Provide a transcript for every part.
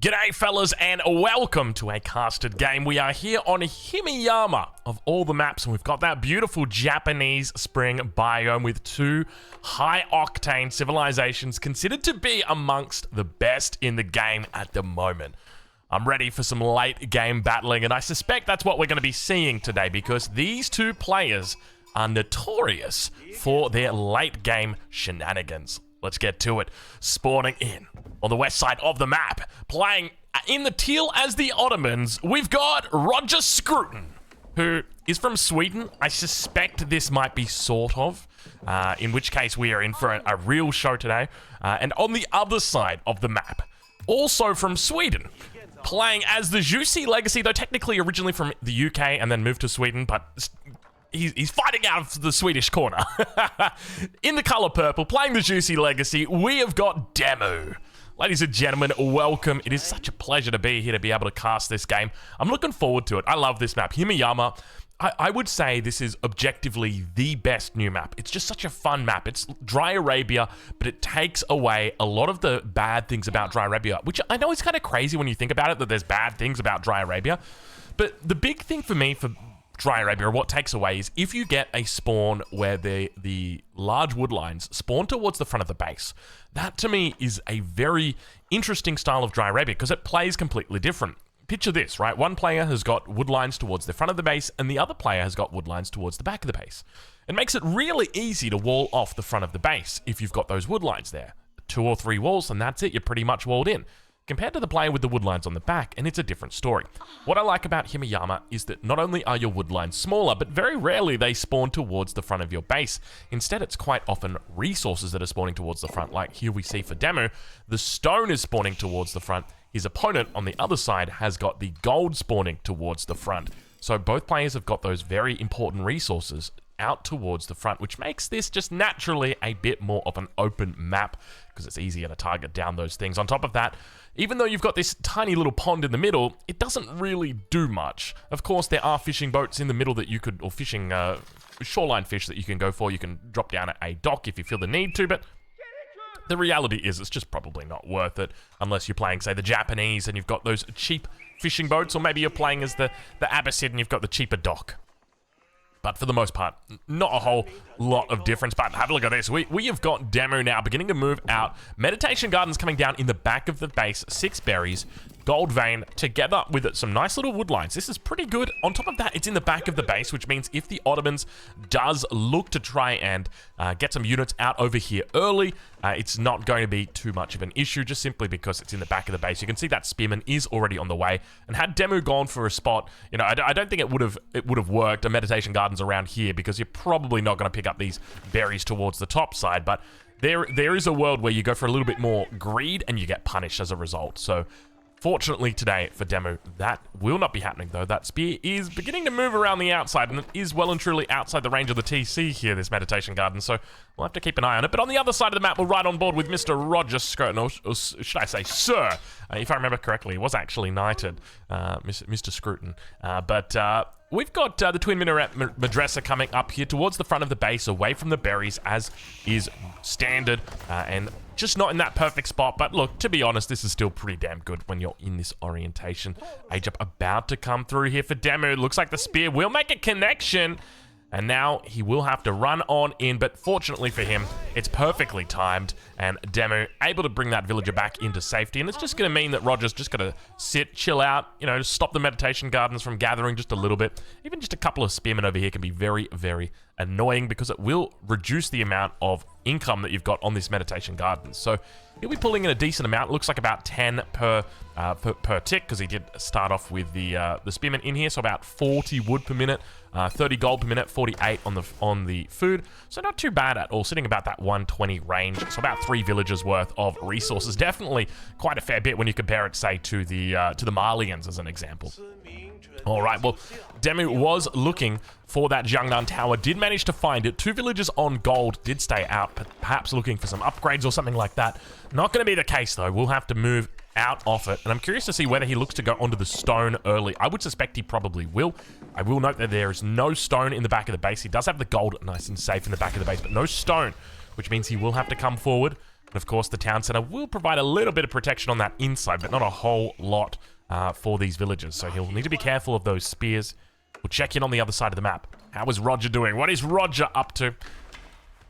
G'day fellas and welcome to a casted game. We are here on Himiyama of all the maps, and we've got that beautiful Japanese spring biome with two high-octane civilizations considered to be amongst the best in the game at the moment. I'm ready for some late game battling, and I suspect that's what we're going to be seeing today because these two players are notorious for their late game shenanigans. Let's get to it. Spawning in on the west side of the map, playing in the teal as the Ottomans, we've got Roger Scruton, who is from Sweden. I suspect this might be sort of, in which case we are in for a real show today. And on the other side of the map, also from Sweden, playing as the Juicy Legacy, though technically originally from the UK and then moved to Sweden, but he's fighting out of the Swedish corner. In the color purple, playing the Juicy Legacy, we have got Demu. Ladies and gentlemen, welcome. It is such a pleasure to be here to be able to cast this game. I'm looking forward to it. I love this map. Himiyama, I would say this is objectively the best new map. It's just such a fun map. It's Dry Arabia, but it takes away a lot of the bad things about Dry Arabia, which I know is kind of crazy when you think about it, that there's bad things about Dry Arabia. But the big thing for me for Dry Arabia, what takes away is if you get a spawn where the large woodlines spawn towards the front of the base, that to me is a very interesting style of Dry Arabia because it plays completely different. Picture this, right? One player has got woodlines towards the front of the base and the other player has got woodlines towards the back of the base. It makes it really easy to wall off the front of the base if you've got those woodlines there. 2 or 3 walls and that's it, you're pretty much walled in. Compared to the player with the woodlines on the back, and it's a different story. What I like about Himiyama is that not only are your woodlines smaller, but very rarely they spawn towards the front of your base. Instead, it's quite often resources that are spawning towards the front, like here we see for Demu, the stone is spawning towards the front. His opponent on the other side has got the gold spawning towards the front. So both players have got those very important resources out towards the front, which makes this just naturally a bit more of an open map because it's easier to target down those things. On top of that, even though you've got this tiny little pond in the middle, it doesn't really do much. Of course, there are fishing boats in the middle that you could, or fishing shoreline fish that you can go for. You can drop down at a dock if you feel the need to, but the reality is it's just probably not worth it unless you're playing, say, the Japanese and you've got those cheap fishing boats, or maybe you're playing as the Abbasid and you've got the cheaper dock. But for the most part, not a whole lot of difference. But have a look at this. We have got Demu now beginning to move out. Meditation Gardens coming down in the back of the base. 6 berries, gold vein, together with some nice little woodlines. This is pretty good. On top of that, it's in the back of the base, which means if the Ottomans does look to try and get some units out over here early, it's not going to be too much of an issue, just simply because it's in the back of the base. You can see that spearman is already on the way. And had Demu gone for a spot, you know, I don't think it would have worked, a Meditation Gardens around here, because you're probably not going to pick up these berries towards the top side. But there is a world where you go for a little bit more greed and you get punished as a result. So fortunately today for Demu, that will not be happening though. That spear is beginning to move around the outside, and it is well and truly outside the range of the TC here, this Meditation Garden, so we'll have to keep an eye on it. But on the other side of the map, we're right on board with Mr. Roger Scruton, or should I say Sir? If I remember correctly, he was actually knighted, Mr. Scruton. We've got the Twin Minaret Madrasa coming up here towards the front of the base, away from the berries, as is standard, and just not in that perfect spot. But look, to be honest, this is still pretty damn good when you're in this orientation. Age up about to come through here for Demu. Looks like the spear will make a connection. And now he will have to run on in, but fortunately for him, it's perfectly timed, and Demu able to bring that villager back into safety. And it's just going to mean that Roger's just going to sit, chill out, you know, stop the Meditation Gardens from gathering just a little bit. Even just a couple of spearmen over here can be very, very annoying because it will reduce the amount of income that you've got on this Meditation Garden. So he'll be pulling in a decent amount. It looks like about 10 per tick, because he did start off with the spearmen in here, so about 40 wood per minute, 30 gold per minute, 48 on the food. So not too bad at all, sitting about that 120 range. So about 3 villagers worth of resources. Definitely quite a fair bit when you compare it, say, to the Malians as an example. All right, well, Demu was looking for that Jiangnan Tower, did manage to find it. 2 villagers on gold did stay out, perhaps looking for some upgrades or something like that. Not going to be the case, though. We'll have to move out of it, and I'm curious to see whether he looks to go onto the stone early. I would suspect he probably will. I will note that there is no stone in the back of the base. He does have the gold nice and safe in the back of the base, but no stone, which means he will have to come forward. And of course, the town center will provide a little bit of protection on that inside, but not a whole lot for these villagers. So he'll need to be careful of those spears. We'll check in on the other side of the map. How is Roger doing? What is Roger up to?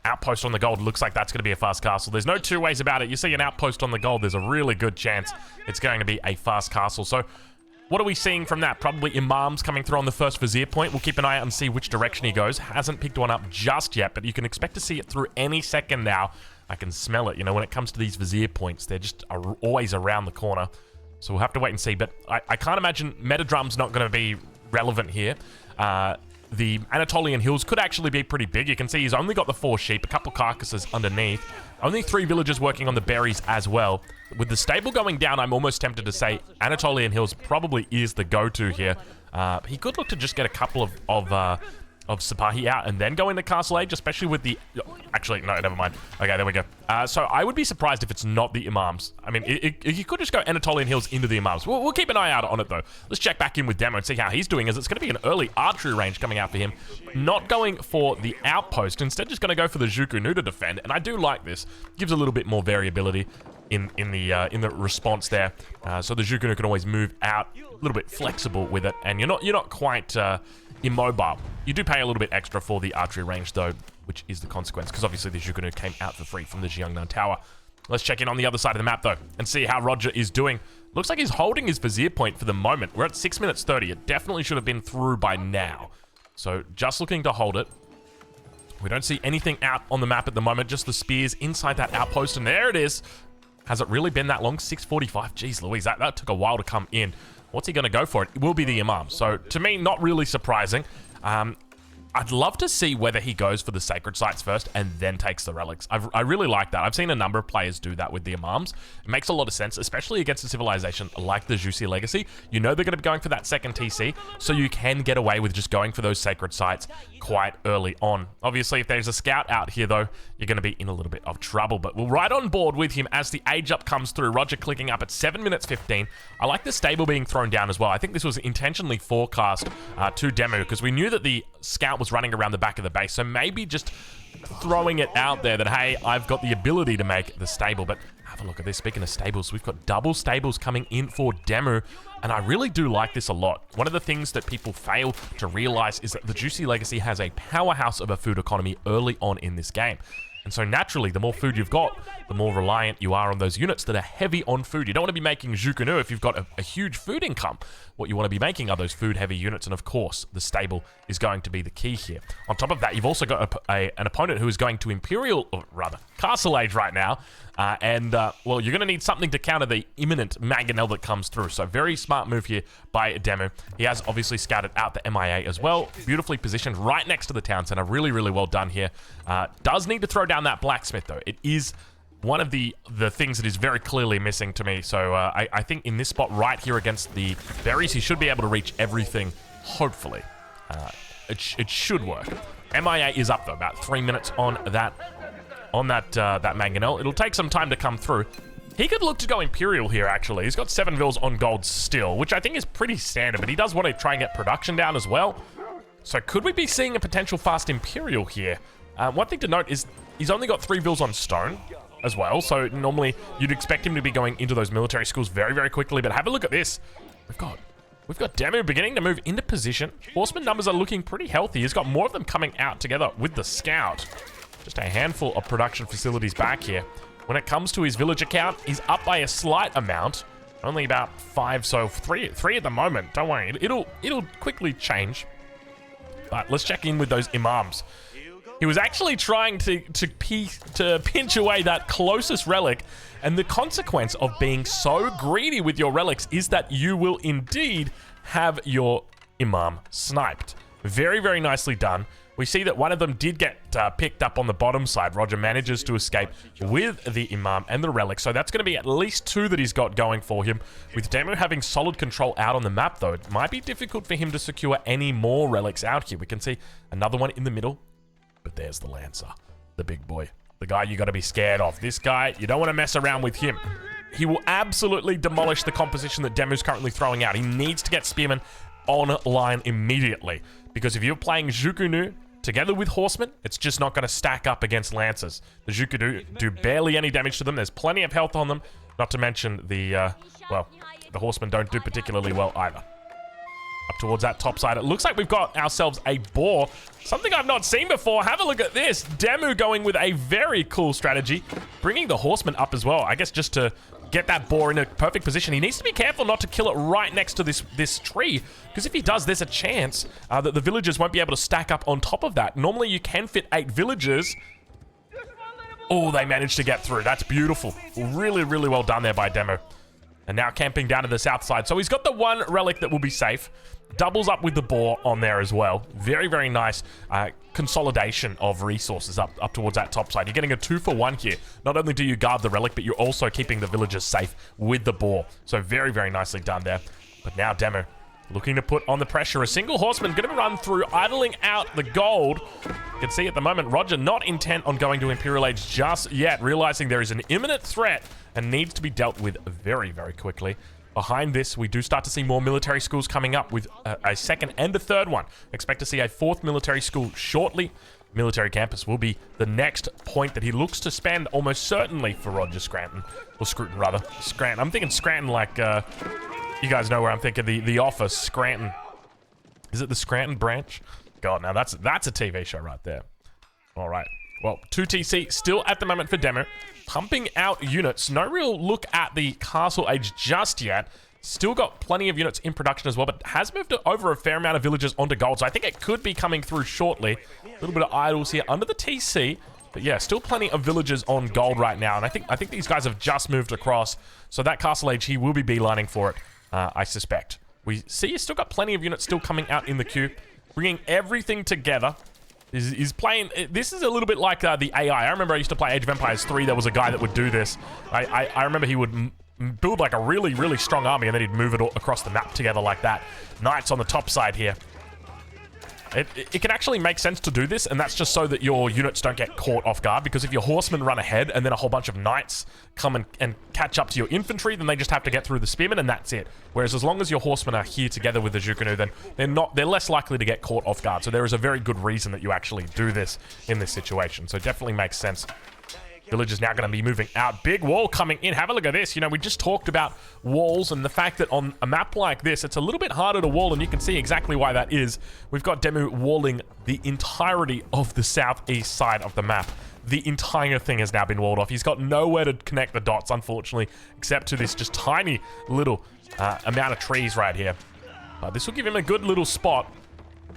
Outpost on the gold. Looks like that's going to be a fast castle. There's no two ways about it. You see an outpost on the gold, there's a really good chance it's going to be a fast castle. So what are we seeing from that? Probably imams coming through on the first vizier point. We'll keep an eye out and see which direction he goes. Hasn't picked one up just yet, but you can expect to see it through any second now. I can smell it. You know, when it comes to these vizier points, they're just always around the corner. So we'll have to wait and see. But I can't imagine Metadrum's not going to be relevant here. The Anatolian hills could actually be pretty big. You can see he's only got the 4 sheep, a couple carcasses underneath. Only 3 villagers working on the berries as well. With the stable going down, I'm almost tempted to say Anatolian hills probably is the go-to here. He could look to just get a couple of Sipahi out and then go into Castle Age, especially with the... Actually, no, never mind. Okay, there we go. So I would be surprised if it's not the Imams. I mean, you could just go Anatolian Hills into the Imams. We'll keep an eye out on it, though. Let's check back in with Demo and see how he's doing, as it's going to be an early archery range coming out for him. Not going for the outpost. Instead, just going to go for the Zhukunu to defend. And I do like this. Gives a little bit more variability in the response there. So the Zhukunu can always move out, a little bit flexible with it. And you're not quite... immobile. You do pay a little bit extra for the archery range, though, which is the consequence, because obviously the Zhukunu came out for free from the Jiangnan Tower. Let's check in on the other side of the map, though, and see how Roger is doing. Looks like he's holding his vizier point for the moment. We're at 6 minutes 30. It definitely should have been through by now. So just looking to hold it. We don't see anything out on the map at the moment, just the spears inside that outpost, and there it is. Has it really been that long? 6:45. Jeez Louise, that took a while to come in. What's he going to go for? It will be the Imam. So, to me, not really surprising. I'd love to see whether he goes for the sacred sites first and then takes the relics. I really like that. I've seen a number of players do that with the Imams. It makes a lot of sense, especially against a civilization like the Jussi Legacy. You know they're going to be going for that second TC, so you can get away with just going for those sacred sites quite early on. Obviously, if there's a scout out here, though, you're going to be in a little bit of trouble. But we'll ride on board with him as the age up comes through. Roger clicking up at 7 minutes 15. I like the stable being thrown down as well. I think this was intentionally forecast to Demu, because we knew that the scout was running around the back of the base, so maybe just throwing it out there that, hey, I've got the ability to make the stable. But have a look at this. Speaking of stables, we've got double stables coming in for Demu, and I really do like this a lot. One of the things that people fail to realize is that the Jussi Legacy has a powerhouse of a food economy early on in this game. And so naturally, the more food you've got, the more reliant you are on those units that are heavy on food. You don't want to be making Zhukunu if you've got a huge food income. What you want to be making are those food-heavy units, and of course, the stable is going to be the key here. On top of that, you've also got an opponent who is going to Imperial, or rather, Castle Age right now, well, you're going to need something to counter the imminent mangonel that comes through. So very smart move here by Demu. He has obviously scouted out the MIA as well. Beautifully positioned right next to the town center. Really, really well done here. Does need to throw down that blacksmith, though. It is one of the things that is very clearly missing to me. So I think in this spot right here against the berries, he should be able to reach everything, hopefully. It should work. MIA is up, though, about 3 minutes on that mangonel. It'll take some time to come through. He could look to go Imperial here, actually. He's got 7 vills on gold still, which I think is pretty standard, but he does want to try and get production down as well. So could we be seeing a potential fast Imperial here? One thing to note is he's only got 3 vills on stone as well, so normally you'd expect him to be going into those military schools very, very quickly, but have a look at this. We've got Demu beginning to move into position. Horseman numbers are looking pretty healthy. He's got more of them coming out together with the scout. Just a handful of production facilities back here. When it comes to his villager count, he's up by a slight amount. Only about 5, so 3 at the moment. Don't worry, it'll quickly change. But let's check in with those imams. He was actually trying to pinch away that closest relic, and the consequence of being so greedy with your relics is that you will indeed have your imam sniped. Very, very nicely done. We see that one of them did get picked up on the bottom side. Roger manages to escape with the Imam and the relic. So that's going to be at least 2 that he's got going for him. With Demu having solid control out on the map, though, it might be difficult for him to secure any more relics out here. We can see another one in the middle. But there's the Lancer, the big boy. The guy you got to be scared of. This guy, you don't want to mess around with him. He will absolutely demolish the composition that Demu's currently throwing out. He needs to get Spearmen online immediately. Because if you're playing Zhukunu together with horsemen, it's just not going to stack up against lancers. The Zhuge do barely any damage to them. There's plenty of health on them. Not to mention the, well, the horsemen don't do particularly well either. Up towards that top side, it looks like we've got ourselves a boar. Something I've not seen before. Have a look at this. Demu going with a very cool strategy. Bringing the horsemen up as well. I guess just to get that boar in a perfect position. He needs to be careful not to kill it right next to this tree, because if he does, there's a chance that the villagers won't be able to stack up on top of that. Normally, you can fit 8 villagers. Oh, they managed to get through. That's beautiful. Really, really well done there by Demo. And now camping down to the south side. So he's got the one relic that will be safe. Doubles up with the boar on there as well. Very, very nice consolidation of resources up towards that top side. You're getting a 2-for-1 here. Not only do you guard the relic, but you're also keeping the villagers safe with the boar. So very, very nicely done there. But now Demo looking to put on the pressure. A single horseman going to run through, idling out the gold. You can see at the moment, Roger not intent on going to Imperial Age just yet, realizing there is an imminent threat and needs to be dealt with very, very quickly. Behind this, we do start to see more military schools coming up with a second and a third one. Expect to see a 4th military school shortly. Military campus will be the next point that he looks to spend almost certainly for Roger Scranton. Or Scruton, rather. Scranton. I'm thinking Scranton like, you guys know where I'm thinking. The Office, Scranton. Is it the Scranton branch? God, now that's a TV show right there. All right. Well, 2TC still at the moment for Demo. Pumping out units. No real look at the Castle Age just yet. Still got plenty of units in production as well, but has moved over a fair amount of villagers onto gold. So I think it could be coming through shortly. A little bit of idols here under the TC. But yeah, still plenty of villagers on gold right now. And I think these guys have just moved across. So that Castle Age, he will be beelining for it, I suspect. We see he's still got plenty of units still coming out in the queue. Bringing everything together. Is playing. This is a little bit like the AI. I remember I used to play Age of Empires 3. There was a guy that would do this. I remember he would build like a really, really strong army, and then he'd move it all across the map together like that. Knights on the top side here. It can actually make sense to do this, and that's just so that your units don't get caught off guard, because if your horsemen run ahead and then a whole bunch of knights come and catch up to your infantry, then they just have to get through the spearmen and that's it. Whereas as long as your horsemen are here together with the Zhuge, then they're less likely to get caught off guard. So there is a very good reason that you actually do this in this situation. So it definitely makes sense. Village is now going to be moving out. Big wall coming in. Have a look at this. You know, we just talked about walls and the fact that on a map like this, it's a little bit harder to wall, and you can see exactly why that is. We've got Demu walling the entirety of the southeast side of the map. The entire thing has now been walled off. He's got nowhere to connect the dots, unfortunately, except to this just tiny little amount of trees right here. This will give him a good little spot.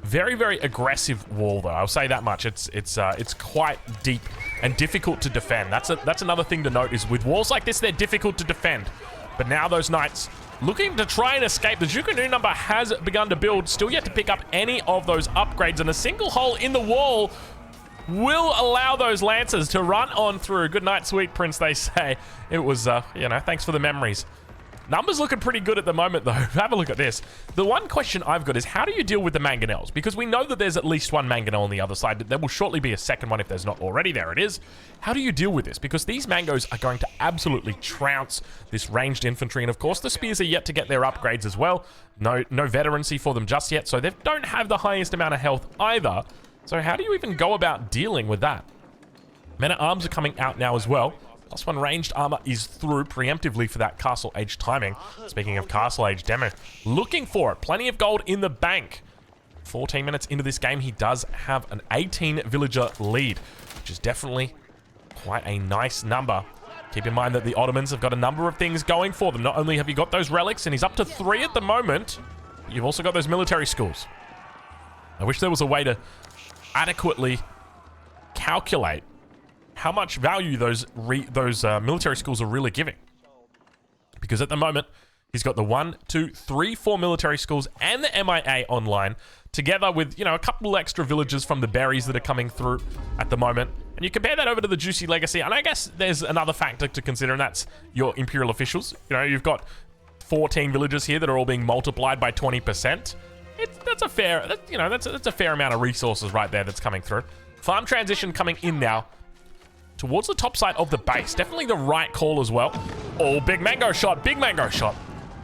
Very, very aggressive wall, though. I'll say that much. It's quite deep and difficult to defend. That's another thing to note, is with walls like this, they're difficult to defend. But now those knights looking to try and escape. The Zhuge number has begun to build, still yet to pick up any of those upgrades, and a single hole in the wall will allow those lancers to run on through. Good night, sweet prince, they say. It was, you know, thanks for the memories. Numbers looking pretty good at the moment, though. Have a look at this. The one question I've got is, how do you deal with the mangonels? Because we know that there's at least one mangonel on the other side. There will shortly be a second one if there's not already. There it is. How do you deal with this? Because these mangoes are going to absolutely trounce this ranged infantry. And of course, the spears are yet to get their upgrades as well. No veterancy for them just yet. So they don't have the highest amount of health either. So how do you even go about dealing with that? Men-at-arms are coming out now as well. +1 ranged armor is through preemptively for that Castle Age timing. Speaking of Castle Age, Demo looking for it. Plenty of gold in the bank. 14 minutes into this game, he does have an 18 villager lead, which is definitely quite a nice number. Keep in mind that the Ottomans have got a number of things going for them. Not only have you got those relics, and he's up to 3 at the moment, but you've also got those military schools. I wish there was a way to adequately calculate how much value those military schools are really giving. Because at the moment, he's got the 1, 2, 3, 4 military schools and the MIA online, together with, you know, a couple extra villages from the berries that are coming through at the moment. And you compare that over to the Juicy Legacy, and I guess there's another factor to consider, and that's your Imperial officials. You know, you've got 14 villages here that are all being multiplied by 20%. That's a fair amount of resources right there that's coming through. Farm transition coming in now towards the top side of the base. Definitely the right call as well. Oh, big mango shot, big mango shot.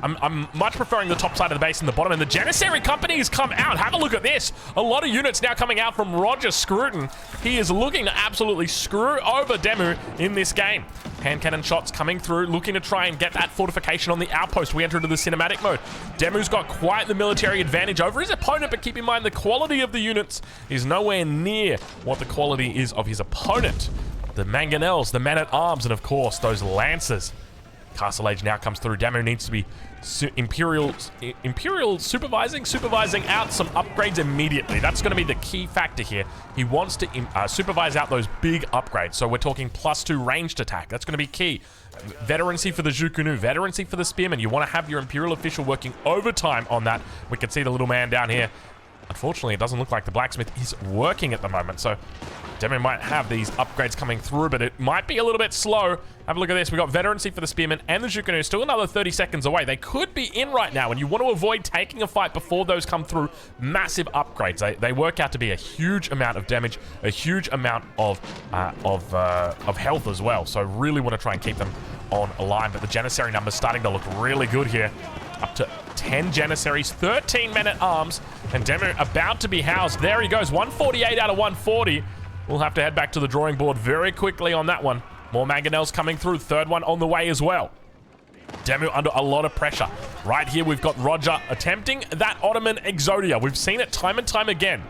I'm much preferring the top side of the base and the bottom. And the Janissary companies come out. Have a look at this. A lot of units now coming out from Roger Scruton. He is looking to absolutely screw over Demu in this game. Hand cannon shots coming through, looking to try and get that fortification on the outpost. We enter into the cinematic mode. Demu's got quite the military advantage over his opponent, but keep in mind the quality of the units is nowhere near what the quality is of his opponent. The mangonels, the men-at-arms, and of course, those lancers. Castle Age now comes through. Demu needs to be Imperial supervising out some upgrades immediately. That's going to be the key factor here. He wants to supervise out those big upgrades. So we're talking +2 ranged attack. That's going to be key. Veterancy for the Zhukunu, veterancy for the Spearmen. You want to have your Imperial official working overtime on that. We can see the little man down here. Unfortunately, it doesn't look like the blacksmith is working at the moment, so Demu might have these upgrades coming through, but it might be a little bit slow. Have a look at this. We got veterancy for the Spearmen and the Zhukunu. Still another 30 seconds away. They could be in right now, and you want to avoid taking a fight before those come through. Massive upgrades. They work out to be a huge amount of damage, a huge amount of health as well. So really want to try and keep them on a line. But the Janissary numbers starting to look really good here. Up to 10 Janissaries, 13 men-at-arms, and Demu about to be housed. There he goes, 148 out of 140. We'll have to head back to the drawing board very quickly on that one. More mangonels coming through, third one on the way as well. Demu under a lot of pressure. Right here, we've got Roger attempting that Ottoman Exodia. We've seen it time and time again.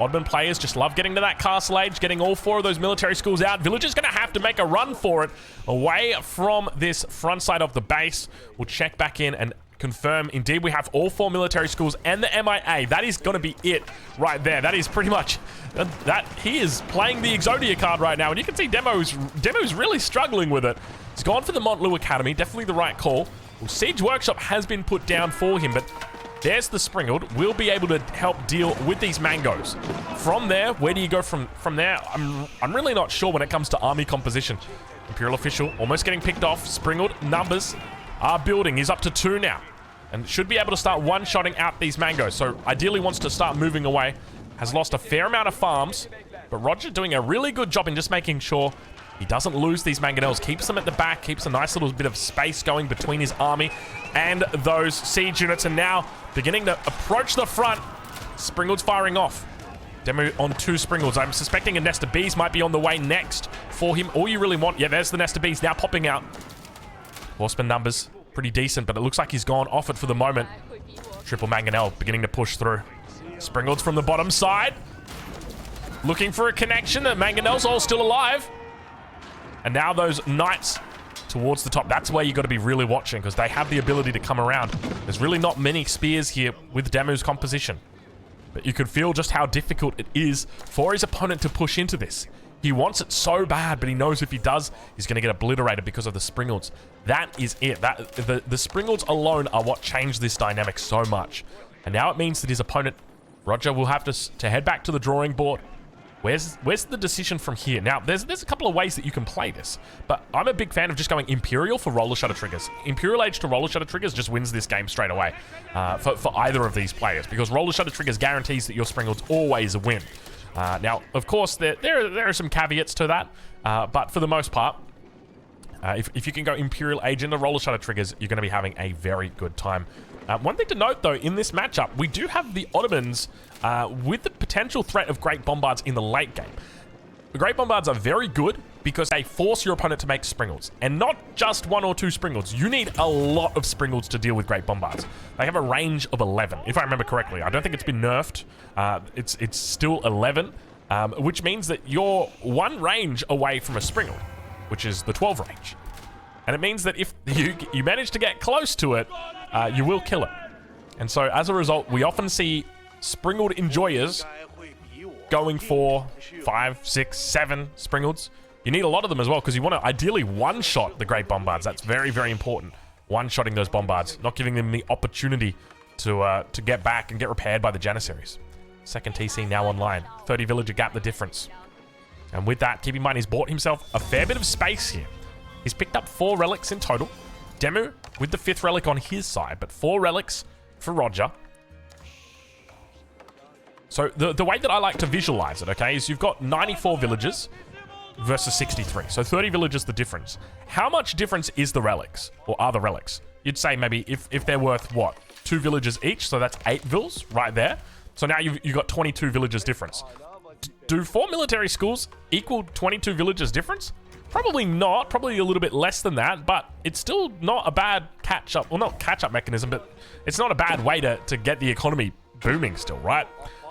Ottoman players just love getting to that castle age, getting all 4 of those military schools out. Villager's going to have to make a run for it away from this front side of the base. We'll check back in and confirm indeed we have all 4 military schools and the MIA. That is going to be it right there. That is pretty much that. He is playing the Exodia card right now, and you can see Demu's really struggling with it. He's gone for the Montlu Academy, definitely the right call. Well, Siege Workshop has been put down for him, but there's the Springald. We'll be able to help deal with these mangoes. From there, where do you go from there? I'm really not sure when it comes to army composition. Imperial official almost getting picked off. Springald numbers are building. He's up to 2 now, and should be able to start one-shotting out these mangoes. So ideally wants to start moving away. Has lost a fair amount of farms, but Roger doing a really good job in just making sure he doesn't lose these mangonels. Keeps them at the back, keeps a nice little bit of space going between his army and those siege units, and now beginning to approach the front. Springald's firing off. Demu on 2 Springalds. I'm suspecting a nest of bees might be on the way next for him. All you really want, yeah, there's the nest of bees now popping out. Horseman numbers, pretty decent, but it looks like he's gone off it for the moment. Triple Mangonel beginning to push through. Springalds from the bottom side. Looking for a connection. The Mangonel's all still alive. And now those knights towards the top. That's where you got to be really watching, because they have the ability to come around. There's really not many spears here with Demu's composition. But you could feel just how difficult it is for his opponent to push into this. He wants it so bad, but he knows if he does, he's going to get obliterated because of the Springalds. That is it. The Springalds alone are what changed this dynamic so much. And now it means that his opponent, Roger, will have to head back to the drawing board. Where's the decision from here? Now, there's a couple of ways that you can play this, but I'm a big fan of just going Imperial for roller shutter triggers. Imperial Age to roller shutter triggers just wins this game straight away for either of these players, because roller shutter triggers guarantees that your Springalds always win. Now, of course, there are some caveats to that, but for the most part, if you can go Imperial Age into roller shutter triggers, you're going to be having a very good time. One thing to note, though, in this matchup, we do have the Ottomans with the potential threat of Great Bombards in the late game. The Great Bombards are very good because they force your opponent to make Springalds, and not just 1 or 2 Springalds. You need a lot of Springalds to deal with Great Bombards. They have a range of 11, if I remember correctly. I don't think it's been nerfed. It's still 11, which means that you're 1 range away from a Springald, which is the 12 range. And it means that if you manage to get close to it, you will kill it. And so as a result, we often see Springalds enjoyers going for 5, 6, 7 Springalds. You need a lot of them as well, because you want to ideally one-shot the Great Bombards. That's very, very important. One-shotting those Bombards, not giving them the opportunity to get back and get repaired by the Janissaries. Second TC now online. 30 villager gap the difference. And with that, keep in mind, he's bought himself a fair bit of space here. He's picked up 4 relics in total. Demu with the 5th relic on his side, but 4 relics for Roger. So the way that I like to visualize it, okay, is you've got 94 villagers versus 63. So 30 villagers the difference. How much difference is the relics, or are the relics? you'd say maybe if they're worth, what, 2 villages each, so that's 8 vills right there. So now you've got 22 villages difference. Do 4 military schools equal 22 villages difference? Probably not. Probably a little bit less than that, but it's still not a bad catch-up. Well, not catch-up mechanism, but it's not a bad way to get the economy booming still, right?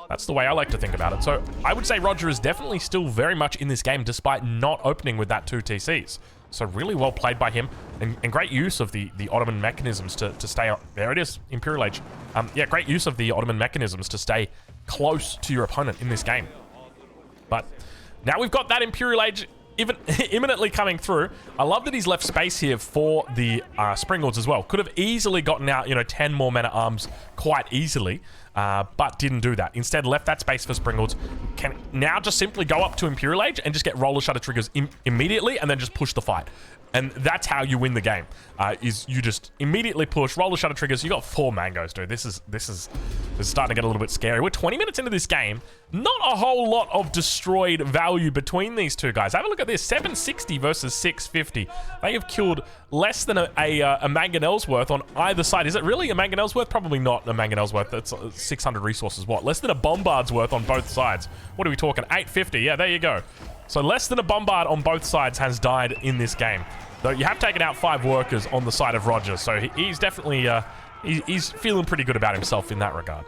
That's the way I like to think about it. So I would say Roger is definitely still very much in this game despite not opening with that 2 TCs. So really well played by him and great use of the Ottoman mechanisms to stay up. There it is, Imperial Age. Yeah, great use of the Ottoman mechanisms to stay close to your opponent in this game. But now we've got that Imperial Age even imminently coming through. I love that he's left space here for the Springalds as well. Could have easily gotten out, 10 more men-at-arms quite easily, but didn't do that. Instead, left that space for Springalds. Can now just simply go up to Imperial Age and just get roller shutter triggers immediately and then just push the fight. And that's how you win the game, is you just immediately push, roller shutter triggers. You got 4 mangoes, dude. This is starting to get a little bit scary. We're 20 minutes into this game. Not a whole lot of destroyed value between these two guys. Have a look at this, 760 versus 650. They have killed less than a mangonel's worth on either side. Is it really a mangonel's worth? Probably not a mangonel's worth. That's 600 resources. What? Less than a bombard's worth on both sides. What are we talking? 850. Yeah, there you go. So less than a bombard on both sides has died in this game. Though you have taken out 5 workers on the side of Roger, so he's definitely he's feeling pretty good about himself in that regard.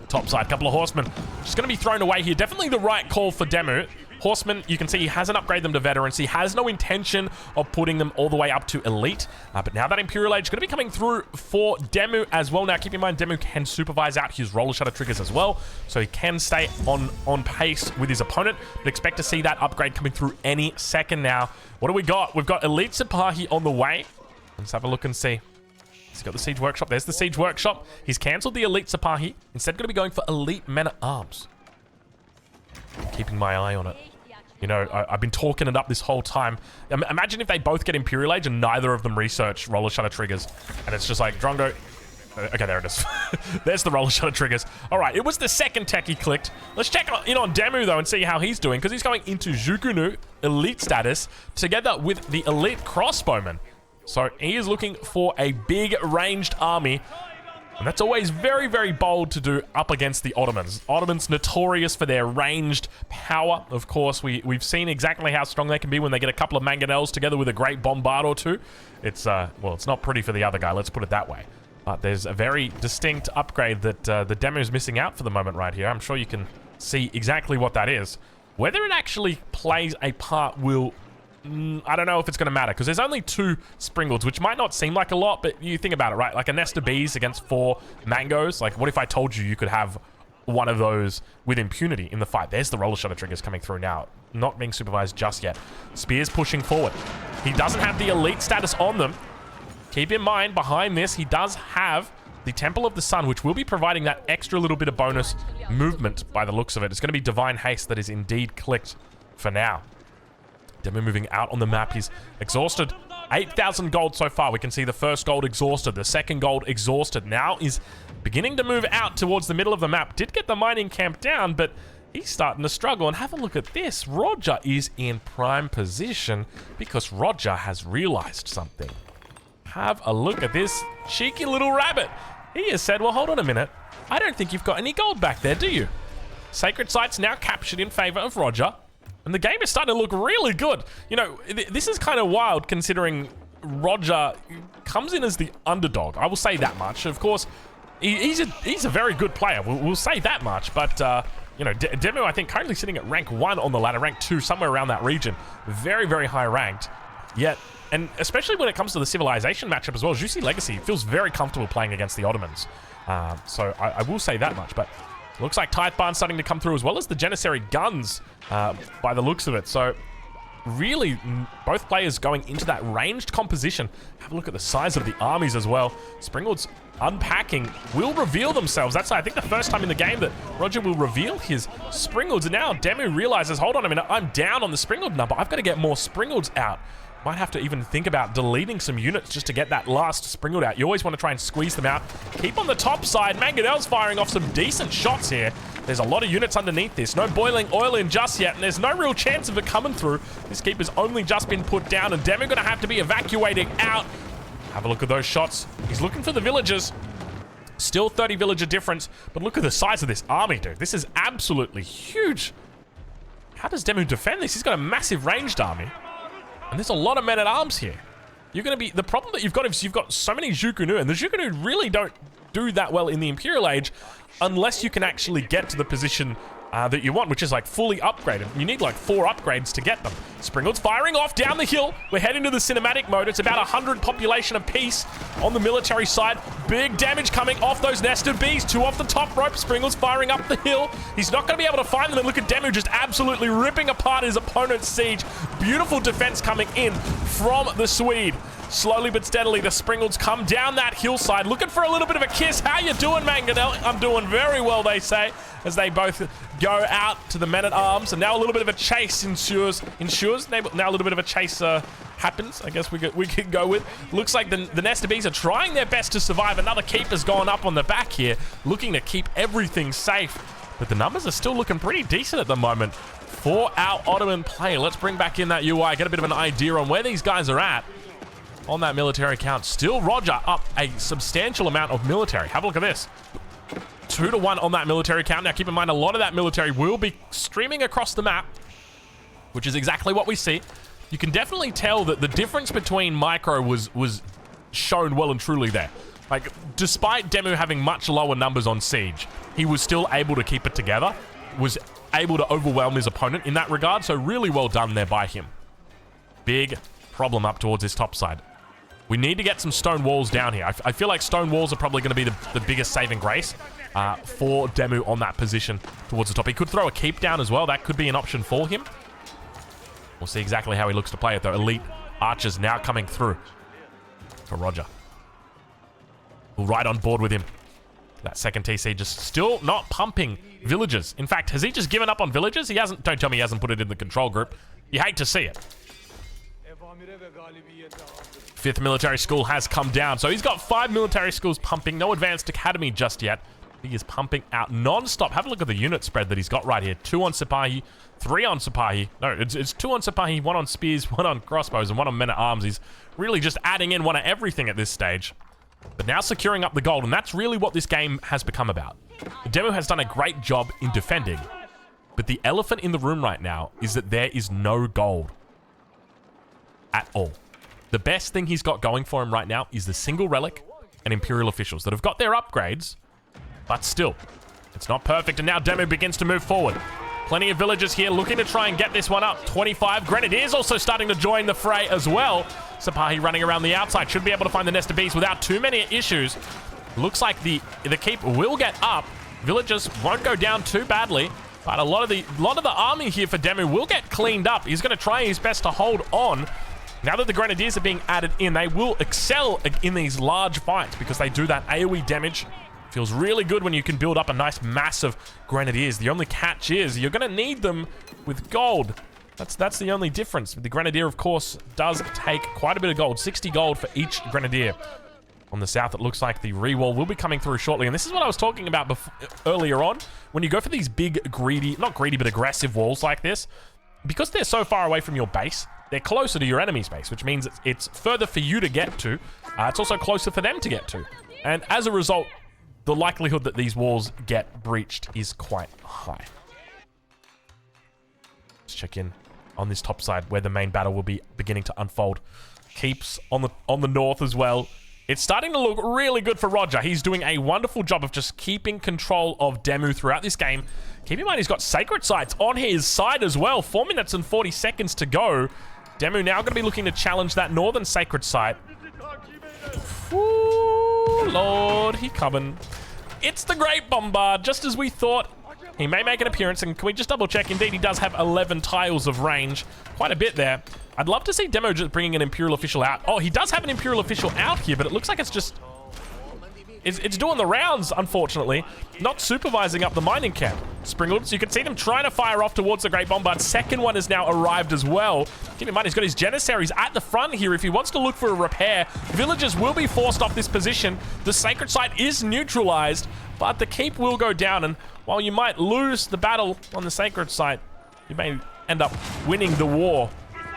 Top side, couple of horsemen just going to be thrown away here. Definitely the right call for Demu. Horsemen, you can see he hasn't upgraded them to veterans. He has no intention of putting them all the way up to elite. But now that Imperial Age is going to be coming through for Demu as well. Now, keep in mind, Demu can supervise out his roller shutter triggers as well, so he can stay on pace with his opponent. But expect to see that upgrade coming through any second now. What do we got? We've got Elite Sipahi on the way. Let's have a look and see. He's got the Siege Workshop. There's the Siege Workshop. He's cancelled the Elite Sipahi. Instead, going to be going for Elite Men-at-Arms. Keeping my eye on it. I've been talking it up this whole time. Imagine if they both get Imperial Age and neither of them research roller shutter triggers. And it's just like, Drongo... Okay, there it is. There's the roller shutter triggers. All right, it was the second tech he clicked. Let's check in on Demu, though, and see how he's doing, because he's going into Jukunu Elite status together with the Elite Crossbowman. So he is looking for a big ranged army. And that's always very, very bold to do up against the Ottomans. Ottomans notorious for their ranged power. Of course, we've seen exactly how strong they can be when they get a couple of mangonels together with a great bombard or two. It's, well, it's not pretty for the other guy, let's put it that way. But there's a very distinct upgrade that the demo is missing out for the moment right here. I'm sure you can see exactly what that is. Whether it actually plays a part will... I don't know if it's going to matter, because there's only 2 Springalds, which might not seem like a lot, but you think about it, right? Like a nest of bees against 4 mangoes. Like, what if I told you could have one of those with impunity in the fight? There's the roller shutter triggers coming through now. Not being supervised just yet. Spears pushing forward. He doesn't have the elite status on them. Keep in mind, behind this, he does have the Temple of the Sun, which will be providing that extra little bit of bonus movement by the looks of it. It's going to be Divine Haste that is indeed clicked for now. Demo moving out on the map. He's exhausted. 8,000 gold so far. We can see the first gold exhausted. The second gold exhausted. Now is beginning to move out towards the middle of the map. Did get the mining camp down, but he's starting to struggle. And have a look at this. Roger is in prime position because Roger has realized something. Have a look at this cheeky little rabbit. He has said, well, hold on a minute. I don't think you've got any gold back there, do you? Sacred Site's now captured in favor of Roger. And the game is starting to look really good. This is kind of wild considering Roger comes in as the underdog. I will say that much. Of course, he's a very good player. We'll say that much. But, Demo, I think, currently sitting at rank 1 on the ladder, rank 2, somewhere around that region. Very, very high ranked. Yet, and especially when it comes to the civilization matchup as well, Juicy Legacy feels very comfortable playing against the Ottomans. So I will say that much. But looks like Tithe Barn's starting to come through, as well as the Janissary guns by the looks of it. So really, both players going into that ranged composition. Have a look at the size of the armies as well. Springalds unpacking will reveal themselves. That's, I think, the first time in the game that Roger will reveal his Springalds. And now Demu realizes, hold on a minute, I'm down on the Springald number. I've got to get more Springalds out. Might have to even think about deleting some units just to get that last Springald out. You always want to try and squeeze them out. Keep on the top side. Mangonel's firing off some decent shots here. There's a lot of units underneath this. No boiling oil in just yet, and there's no real chance of it coming through. This keeper's only just been put down, and Demo going to have to be evacuating out. Have a look at those shots. He's looking for the villagers. Still 30 villager difference, but look at the size of this army, dude. This is absolutely huge. How does Demu defend this? He's got a massive ranged army. And there's a lot of men-at-arms here. You're going to be... The problem that you've got is you've got so many Zhukunu, and the Zhukunu really don't do that well in the Imperial Age unless you can actually get to the position that you want, which is like fully upgraded. You need like 4 upgrades to get them. Springold's firing off down the hill. We're heading to the cinematic mode. It's about 100 population apiece on the military side. Big damage coming off those nested bees. 2 off the top rope. Springold's firing up the hill. He's not going to be able to find them. And look at Demu just absolutely ripping apart his opponent's siege. Beautiful defense coming in from the Swede. Slowly but steadily, the Springolds come down that hillside, looking for a little bit of a kiss. How you doing, Manganelli? I'm doing very well, they say, as they both go out to the men-at-arms. And now a little bit of a chase ensues. Now a little bit of a chase happens, I guess we could go with. Looks like the Nesta Bees are trying their best to survive. Another keep has gone up on the back here, looking to keep everything safe. But the numbers are still looking pretty decent at the moment for our Ottoman player. Let's bring back in that UI, get a bit of an idea on where these guys are at. On that military count, still Roger up a substantial amount of military. Have a look at this. 2-1 on that military count. Now keep in mind, a lot of that military will be streaming across the map, which is exactly what we see. You can definitely tell that the difference between Micro was shown well and truly there. Like, despite Demu having much lower numbers on siege, he was still able to keep it together, was able to overwhelm his opponent in that regard, so really well done there by him. Big problem up towards his top side. We need to get some stone walls down here. I feel like stone walls are probably going to be the biggest saving grace for Demu on that position towards the top. He could throw a keep down as well. That could be an option for him. We'll see exactly how he looks to play it, though. Elite archers now coming through for Roger. We're right on board with him. That second TC just still not pumping villagers. In fact, has he just given up on villagers? He hasn't. Don't tell me he hasn't put it in the control group. You hate to see it. 5th military school has come down. So he's got 5 military schools pumping. No advanced academy just yet. He is pumping out non-stop. Have a look at the unit spread that he's got right here. 2 on Sipahi, 3 on Sipahi. No, it's 2 on Sipahi, 1 on spears, 1 on crossbows, and 1 on men-at-arms. He's really just adding in 1 of everything at this stage. But now securing up the gold, and that's really what this game has become about. Demu has done a great job in defending. But the elephant in the room right now is that there is no gold at all. The best thing he's got going for him right now is the single relic and Imperial officials that have got their upgrades, but still, it's not perfect. And now Demu begins to move forward. Plenty of villagers here looking to try and get this one up. 25 Grenadiers also starting to join the fray as well. Sipahi running around the outside. Should be able to find the Nesta Bees without too many issues. Looks like the keep will get up. Villagers won't go down too badly, but a lot of the army here for Demu will get cleaned up. He's going to try his best to hold on. Now that the Grenadiers are being added in, they will excel in these large fights because they do that AoE damage. Feels really good when you can build up a nice mass of Grenadiers. The only catch is you're going to need them with gold. That's the only difference. The Grenadier, of course, does take quite a bit of gold. 60 gold for each Grenadier. On the south, it looks like the rewall will be coming through shortly. And this is what I was talking about earlier on. When you go for these big, not greedy, but aggressive walls like this, because they're so far away from your base, they're closer to your enemy's base, which means it's further for you to get to. It's also closer for them to get to. And as a result, the likelihood that these walls get breached is quite high. Let's check in on this top side where the main battle will be beginning to unfold. Keeps on the north as well. It's starting to look really good for Roger. He's doing a wonderful job of just keeping control of Demu throughout this game. Keep in mind, he's got Sacred Sites on his side as well. 4 minutes and 40 seconds to go. Demu now going to be looking to challenge that northern Sacred Site. Ooh, Lord, he coming. It's the Great Bombard, just as we thought. He may make an appearance, and can we just double check? Indeed, he does have 11 tiles of range. Quite a bit there. I'd love to see Demu just bringing an Imperial official out. Oh, he does have an Imperial official out here, but it looks like it's just... It's doing the rounds, unfortunately. Not supervising up the mining camp. Springled, so you can see them trying to fire off towards the Great Bombard. Second one has now arrived as well. Keep in mind, he's got his Janissaries at the front here. If he wants to look for a repair, villagers will be forced off this position. The Sacred Site is neutralized, but the keep will go down. And while you might lose the battle on the Sacred Site, you may end up winning the war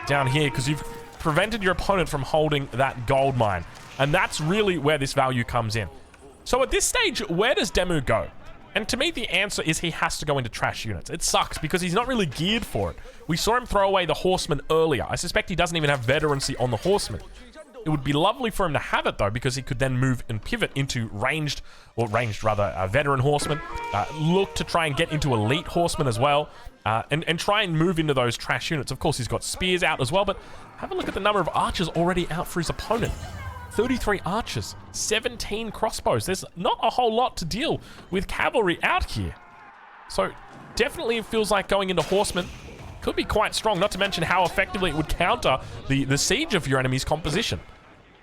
down here because you've prevented your opponent from holding that gold mine. And that's really where this value comes in. So at this stage, where does Demu go? And to me, the answer is he has to go into trash units. It sucks because he's not really geared for it. We saw him throw away the horseman earlier. I suspect he doesn't even have veterancy on the horseman. It would be lovely for him to have it though, because he could then move and pivot into veteran horseman. Look to try and get into elite horseman as well, and try and move into those trash units. Of course, he's got spears out as well, but have a look at the number of archers already out for his opponent. 33 archers, 17 crossbows. There's not a whole lot to deal with cavalry out here. So definitely it feels like going into horsemen could be quite strong, not to mention how effectively it would counter the siege of your enemy's composition.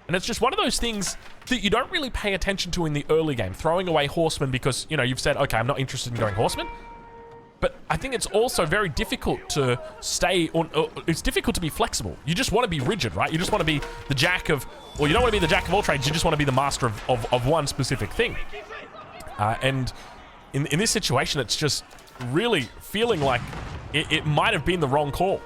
And it's just one of those things that you don't really pay attention to in the early game, throwing away horsemen because, you know, you've said, okay, I'm not interested in going horsemen. But I think it's also very difficult to stay on, it's difficult to be flexible. You just want to be rigid, right? You just want to be the jack of, well, you don't want to be the jack of all trades, you just want to be the master of one specific thing. And in this situation, it's just really feeling like it might have been the wrong call.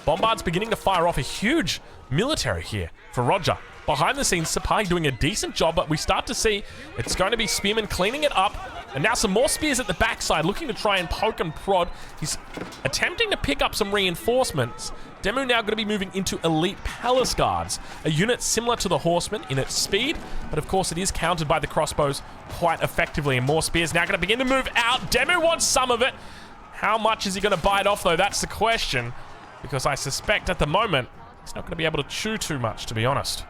Bombard's beginning to fire off a huge military here for Roger. Behind the scenes, Sipahi doing a decent job, but we start to see it's going to be Spearman cleaning it up. And now some more spears at the backside, looking to try and poke and prod. He's attempting to pick up some reinforcements. Demu now going to be moving into elite palace guards, a unit similar to the horsemen in its speed, but of course it is countered by the crossbows quite effectively. And more spears now going to begin to move out. Demu wants some of it. How much is he going to bite off though? That's the question, because I suspect at the moment he's not going to be able to chew too much, to be honest.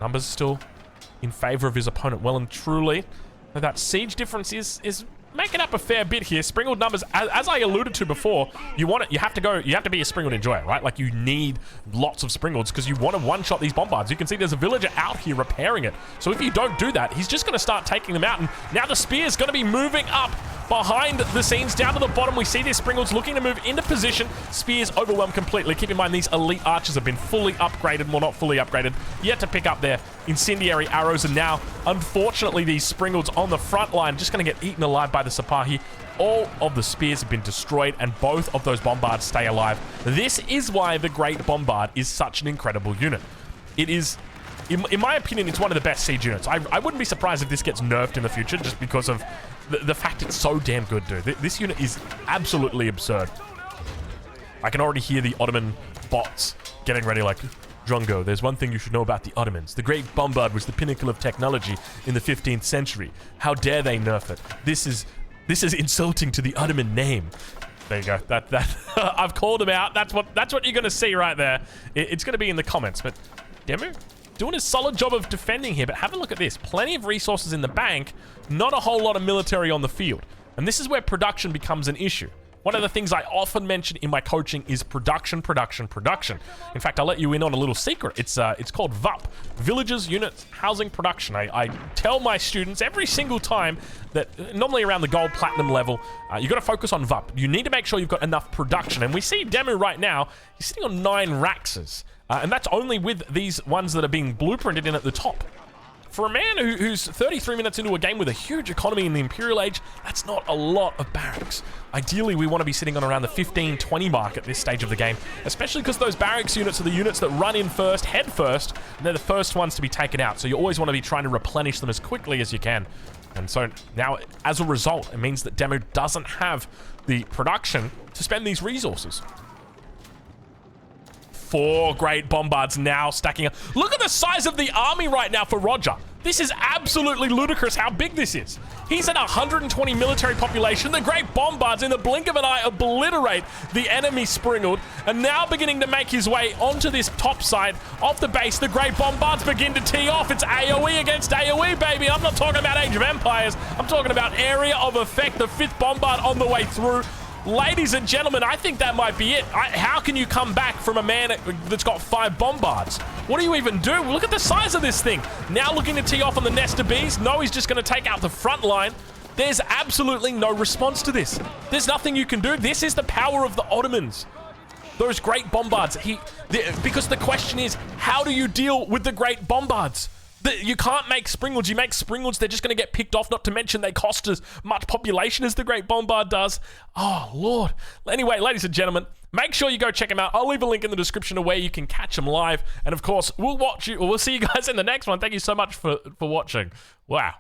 Numbers still in favor of his opponent, well and truly. That siege difference is making up a fair bit here. Springled numbers, as I alluded to before, you have to be a Springled enjoyer, right? Like, you need lots of Springleds because you want to one-shot these bombards. You can see there's a villager out here repairing it. So if you don't do that, he's just going to start taking them out. And now the spear's going to be moving up behind the scenes. Down to the bottom, we see these Springles looking to move into position. Spears overwhelmed completely. Keep in mind, these elite archers have been fully upgraded. Well, not fully upgraded. Yet to pick up their incendiary arrows. And now, unfortunately, these Springles on the front line just going to get eaten alive by the Sipahi. All of the spears have been destroyed, and both of those bombards stay alive. This is why the Great Bombard is such an incredible unit. It is, in my opinion, it's one of the best siege units. I wouldn't be surprised if this gets nerfed in the future, just because of the fact it's so damn good, dude. This unit is absolutely absurd. I can already hear the Ottoman bots getting ready, like, Drongo, there's one thing you should know about the Ottomans. The Great Bombard was the pinnacle of technology in the 15th century. How dare they nerf it? This is insulting to the Ottoman name. There you go. I've called him out. That's what you're going to see right there. It's going to be in the comments. But Demu doing a solid job of defending here. But have a look at this. Plenty of resources in the bank. Not a whole lot of military on the field. And this is where production becomes an issue. One of the things I often mention in my coaching is production, production, production. In fact, I'll let you in on a little secret. It's called VUP, Villages, Units, Housing, Production. I tell my students every single time that normally around the gold, platinum level, you got to focus on VUP. You need to make sure you've got enough production. And we see Demu right now, he's sitting on 9 Raxes. And that's only with these ones that are being blueprinted in at the top. For a man who's 33 minutes into a game with a huge economy in the Imperial Age, that's not a lot of barracks. Ideally, we want to be sitting on around the 15-20 mark at this stage of the game, especially because those barracks units are the units that run in first, head first, and they're the first ones to be taken out. So you always want to be trying to replenish them as quickly as you can. And so now, as a result, it means that Demu doesn't have the production to spend these resources. 4 great bombards now stacking up. Look at the size of the army right now for Roger. This is absolutely ludicrous how big this is. He's at 120 military population. The great bombards in the blink of an eye obliterate the enemy Springled, and now beginning to make his way onto this top side of the base. The great bombards begin to tee off. It's AoE against AoE, baby. I'm not talking about Age of Empires. I'm talking about area of effect. The 5th bombard on the way through. Ladies and gentlemen, I think that might be it. How can you come back from a man that's got 5 bombards? What do you even do? Look at the size of this thing. Now looking to tee off on the nest of bees. No, he's just going to take out the front line. There's absolutely no response to this. There's nothing you can do. This is the power of the Ottomans. Those great bombards. Because the question is, how do you deal with the great bombards? You can't make Springwoods. You make Springwoods, they're just going to get picked off, not to mention they cost as much population as the Great Bombard does. Oh, Lord. Anyway, ladies and gentlemen, make sure you go check them out. I'll leave a link in the description of where you can catch them live. And of course, we'll see you guys in the next one. Thank you so much for watching. Wow.